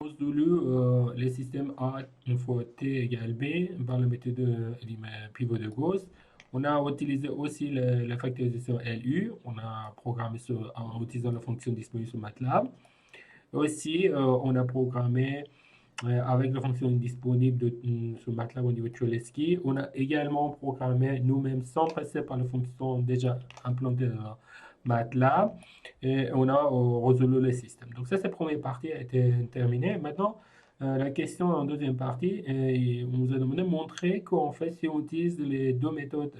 résolu les systèmes A une fois T égale B par la méthode pivot de Gauss. On a utilisé aussi la factorisation LU. On a programmé en utilisant la fonction disponible sur MATLAB. Aussi, on a programmé avec la fonction disponible sur MATLAB au niveau de Cholesky. On a également programmé nous-mêmes sans passer par la fonction déjà implantée dans MATLAB. Et on a résolu le système. Donc ça, cette première partie a été terminée. Maintenant, la question en deuxième partie, on nous a demandé de montrer qu'en fait, si on utilise les deux méthodes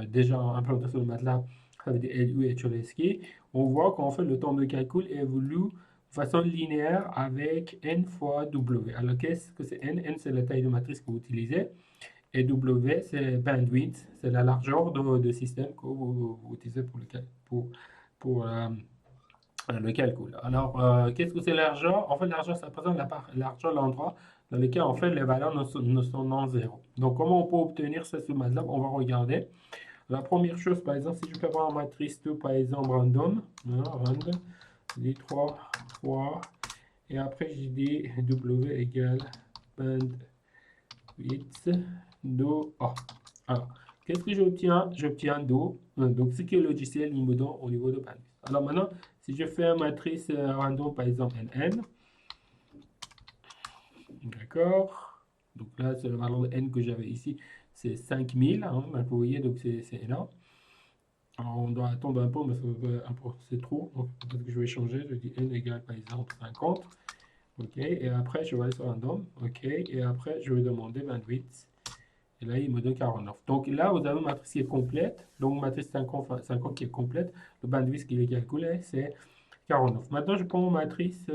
déjà implantées sur le MATLAB, ça veut dire LU et Cholesky, on voit qu'en fait, le temps de calcul évolue façon linéaire avec n fois W. Alors, qu'est-ce que c'est n? N, c'est la taille de matrice que vous utilisez. Et W, c'est bandwidth, c'est la largeur de système que vous utilisez pour le calcul. Alors, qu'est-ce que c'est largeur? En fait, largeur, ça représente la largeur, l'endroit dans lequel, en fait, les valeurs ne sont non zéro. Donc, comment on peut obtenir ça sur MATLAB? On va regarder. La première chose, par exemple, si je peux avoir une matrice 2, par exemple, random, random, je dis 3, 3, et après, je dis W égale bandwidth do A. Alors, qu'est-ce que j'obtiens? J'obtiens do, donc ce que le logiciel me donne au niveau de bandwidth. Alors maintenant, si je fais une matrice random, par exemple, NN, d'accord, donc là, c'est le valeur de N que j'avais ici, c'est 5000, hein, vous voyez, donc c'est énorme. Alors, on doit attendre un peu, mais c'est trop. Donc, peut-être que je vais changer. Je dis n égale par exemple 50. OK. Et après, je vais aller sur random. OK. Et après, je vais demander bandwidth. Et là, il me donne 49. Donc là, vous avez une matrice qui est complète. Donc, matrice 50, 50 qui est complète. Le bandwidth qu'il est calculé, c'est 49. Maintenant, je prends une matrice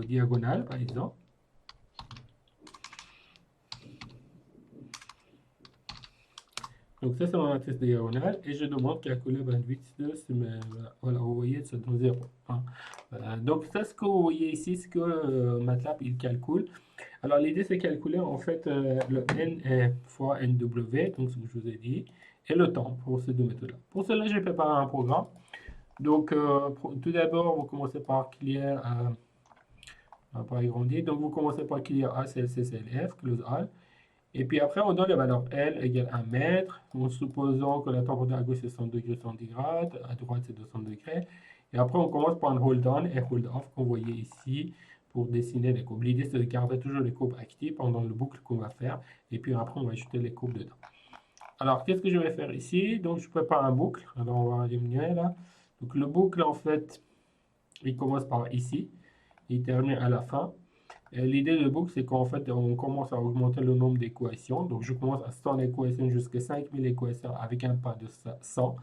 diagonale, par exemple. Donc ça, c'est ma matrice diagonale et je demande de calculer la bandwidth de ce voilà, vous voyez, ça donne 0. Hein. Donc ça, ce que vous voyez ici, c'est que MATLAB, il calcule. Alors l'idée, c'est calculer en fait le n fois nw, donc ce que je vous ai dit, et le temps pour ces deux méthodes-là. Pour cela, j'ai préparé un programme. Donc tout d'abord, vous commencez par clear, par agrandir. Donc vous commencez par clear A, CLC, CLF, close all. Et puis après, on donne la valeur L égale 1 mètre, en supposant que la température à gauche c'est 100 degrés centigrades, à droite c'est 200 degrés. Et après, on commence par un hold on et hold off qu'on voyait ici pour dessiner les courbes. L'idée c'est de garder toujours les courbes actives pendant le boucle qu'on va faire. Et puis après, on va ajouter les courbes dedans. Alors, qu'est-ce que je vais faire ici? Donc, je prépare un boucle. Alors, on va diminuer là. Donc, le boucle, en fait, il commence par ici. Il termine à la fin. L'idée de boucle, c'est qu'en fait, on commence à augmenter le nombre d'équations. Donc, je commence à 100 équations jusqu'à 5000 équations avec un pas de 100.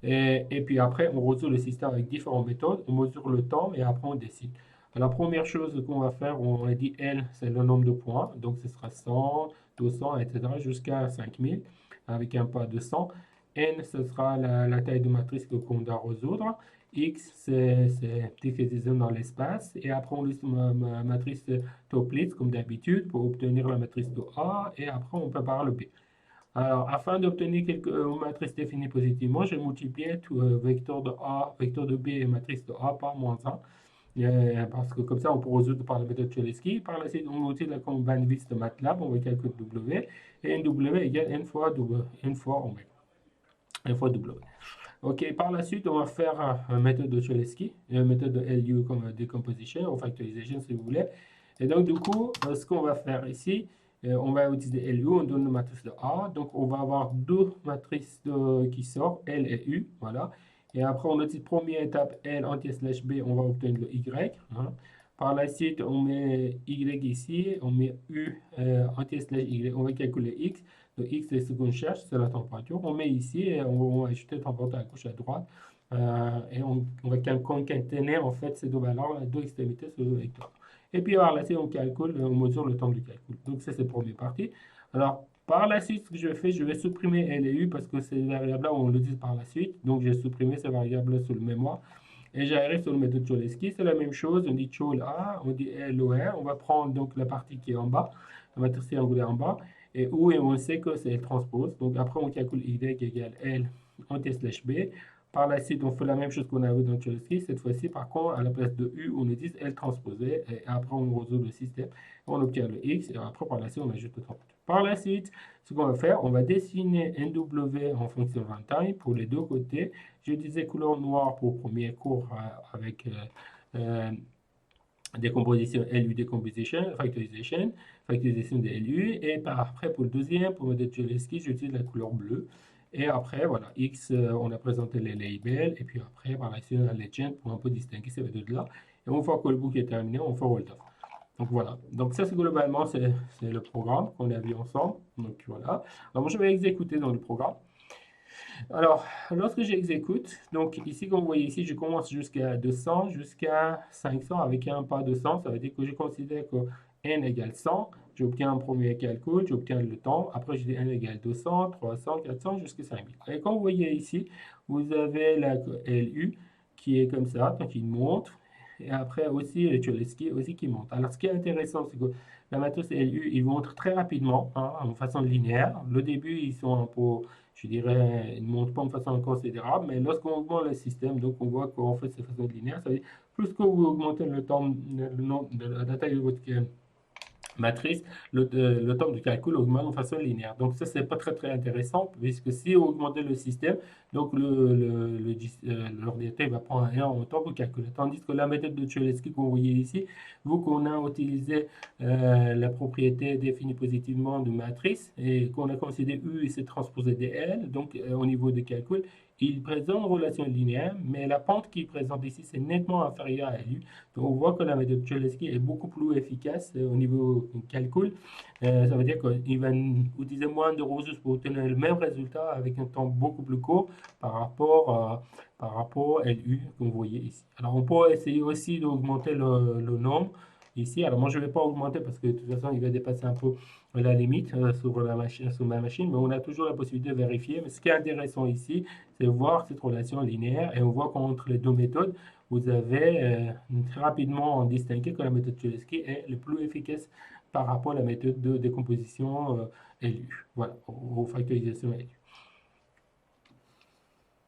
Et puis après, on résout le système avec différentes méthodes. On mesure le temps et après, on décide. La première chose qu'on va faire, on a dit L, c'est le nombre de points. Donc, ce sera 100, 200, etc. jusqu'à 5000 avec un pas de 100. N, ce sera la taille de matrice qu'on doit résoudre. X, c'est définition dans l'espace. Et après, on utilise ma matrice Toeplitz, comme d'habitude, pour obtenir la matrice de A. Et après, on prépare le B. Alors, afin d'obtenir une matrice définie positivement, je multiplie tout vecteur de A, vecteur de B et matrice de A par moins 1. Parce que comme ça, on peut résoudre par la méthode Cholesky. Par la suite, on utilise la commande bandwidth de MATLAB, on va calculer W. Et NW égale N fois oméga. N fois W. Ok, par la suite, on va faire une méthode de Cholesky, une méthode de LU comme decomposition ou factorisation si vous voulez. Et donc, du coup, ce qu'on va faire ici, on va utiliser LU, on donne une matrice de A. Donc, on va avoir deux matrices qui sortent, L et U. Voilà. Et après, on utilise première étape L anti-slash B, on va obtenir le Y. Hein. Par la suite, on met Y ici, on met U anti-slash Y, on va calculer X. Le X, c'est ce qu'on cherche, c'est la température. On met ici et on va ajouter la température à gauche et à droite. Et on va concaténer en fait ces deux valeurs, les deux extrémités sur le vecteur. Et puis par la suite, on calcule, on mesure le temps du calcul. Donc ça, c'est la première partie. Alors, par la suite, ce que je fais, je vais supprimer L et U parce que ces variables-là, on le dit par la suite. Donc, j'ai supprimé ces variables sur le mémoire. Et j'arrive sur la méthode Cholesky, c'est la même chose. On dit Chol A, on dit LOR. On va prendre donc la partie qui est en bas, la matrice triangulaire en bas. Et où on sait que c'est L transpose. Donc après, on calcule Y égale L en T slash B. Par la suite, on fait la même chose qu'on a vu dans Cholesky. Cette fois-ci, par contre, à la place de U, on utilise L transposé. Et après, on résout le système. On obtient le X. Et après, par la suite, on ajoute le température. Par la suite, ce qu'on va faire, on va dessiner un W en fonction runtime pour les deux côtés. Je disais couleur noire pour le premier cours avec décomposition LU decomposition, factorisation de LU. Et par après, pour le deuxième, pour le modèle Cholesky, j'utilise la couleur bleue. Et après, voilà, X, on a présenté les labels. Et puis après, par la suite, on a les chains pour un peu distinguer ces deux-là. Et une fois que le book est terminé, on fait roll off. Donc voilà. Donc ça, c'est globalement, c'est le programme qu'on a vu ensemble. Donc voilà. Alors, je vais exécuter dans le programme. Alors, lorsque j'exécute, donc ici, comme vous voyez ici, je commence jusqu'à 200, jusqu'à 500 avec un pas de 100. Ça veut dire que je considère que n égale 100. J'obtiens un premier calcul, j'obtiens le temps. Après, je dis n égale 200, 300, 400, jusqu'à 5000. Et comme vous voyez ici, vous avez la LU qui est comme ça, donc il monte. Et après aussi, le Cholesky aussi qui monte. Alors, ce qui est intéressant, c'est que la matrice LU, ils montrent très rapidement, hein, en façon linéaire. Le début, ils sont un peu, je dirais, ils ne montent pas en façon considérable, mais lorsqu'on augmente le système, donc on voit qu'on fait de façon linéaire, ça veut dire plus que vous augmentez le temps, la taille de votre matrice, le temps de calcul augmente de façon linéaire. Donc ça, c'est pas très intéressant, puisque si vous augmentez le système, donc l'ordinateur va prendre un en temps pour calculer. Tandis que la méthode de Cholesky que vous voyez ici, vu qu'on a utilisé la propriété définie positivement de matrice et qu'on a considéré U et c'est transposé DL, donc au niveau de calcul, il présente une relation linéaire, mais la pente qu'il présente ici, c'est nettement inférieur à LU. Donc on voit que la méthode Cholesky est beaucoup plus efficace au niveau calcul. Ça veut dire qu'il va utiliser moins de ressources pour obtenir le même résultat avec un temps beaucoup plus court par rapport à LU, comme vous voyez ici. Alors on peut essayer aussi d'augmenter le nombre ici. Alors moi je ne vais pas augmenter parce que de toute façon il va dépasser un peu la limite sur ma machine, mais on a toujours la possibilité de vérifier. Mais ce qui est intéressant ici, c'est voir cette relation linéaire et on voit qu'entre les deux méthodes, vous avez très rapidement distingué que la méthode Cholesky est le plus efficace par rapport à la méthode de décomposition LU, voilà, aux factorisations LU.